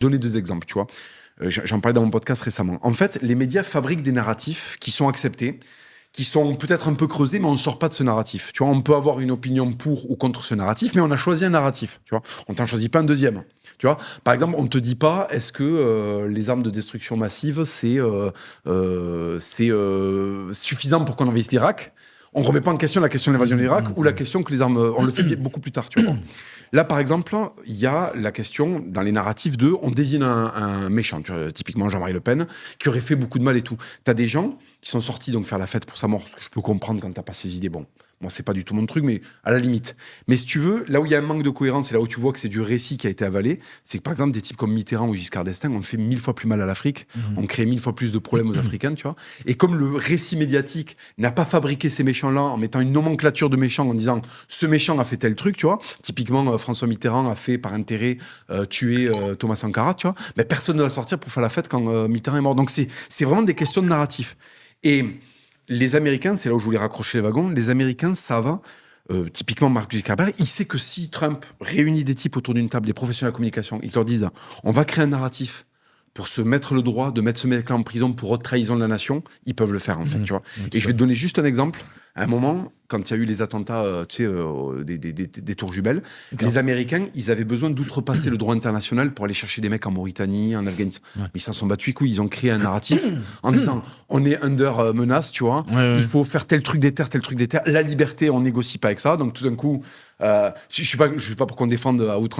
Donner 2 exemples, tu vois. J'en parlais dans mon podcast récemment. En fait, les médias fabriquent des narratifs qui sont acceptés, qui sont peut-être un peu creusés, mais on ne sort pas de ce narratif. Tu vois, on peut avoir une opinion pour ou contre ce narratif, mais on a choisi un narratif. Tu vois, on t'en choisit pas un deuxième. Tu vois, par exemple, on ne te dit pas est-ce que les armes de destruction massive c'est suffisant pour qu'on envahisse l'Irak. On ne remet pas en question la question de l'invasion de l'Irak ou la question que les armes. On le fait beaucoup plus tard. Tu vois. Là, par exemple, il y a la question, dans les narratifs de, on désigne un méchant, tu vois, typiquement Jean-Marie Le Pen, qui aurait fait beaucoup de mal et tout. T'as des gens qui sont sortis donc faire la fête pour sa mort, ce que je peux comprendre quand t'as pas ces idées. Bon, moi, c'est pas du tout mon truc, mais à la limite. Mais si tu veux, là où il y a un manque de cohérence et là où tu vois que c'est du récit qui a été avalé, c'est que par exemple, des types comme Mitterrand ou Giscard d'Estaing ont fait 1000 fois plus mal à l'Afrique, ont créé 1000 fois plus de problèmes aux Africains, tu vois. Et comme le récit médiatique n'a pas fabriqué ces méchants-là en mettant une nomenclature de méchants en disant ce méchant a fait tel truc, tu vois. Typiquement, François Mitterrand a fait par intérêt tuer Thomas Sankara, tu vois. Mais personne ne va sortir pour faire la fête quand Mitterrand est mort. Donc c'est vraiment des questions de narratif. Et les Américains, c'est là où je voulais raccrocher les wagons, les Américains savent, typiquement Mark Zuckerberg, il sait que si Trump réunit des types autour d'une table, des professionnels de la communication, ils leur disent on va créer un narratif pour se mettre le droit de mettre ce mec-là en prison pour haute trahison de la nation, ils peuvent le faire en fait, tu vois. Et je vais te donner juste un exemple. À un moment, quand il y a eu les attentats des tours jumelles, les Américains, ils avaient besoin d'outrepasser le droit international pour aller chercher des mecs en Mauritanie, en Afghanistan. Mais ils s'en sont battus les couilles. Ils ont créé un narratif en disant on est under menace, tu vois. Il faut faire tel truc des terres. La liberté, on négocie pas avec ça. Donc tout d'un coup, je suis pas pour qu'on défende à outrance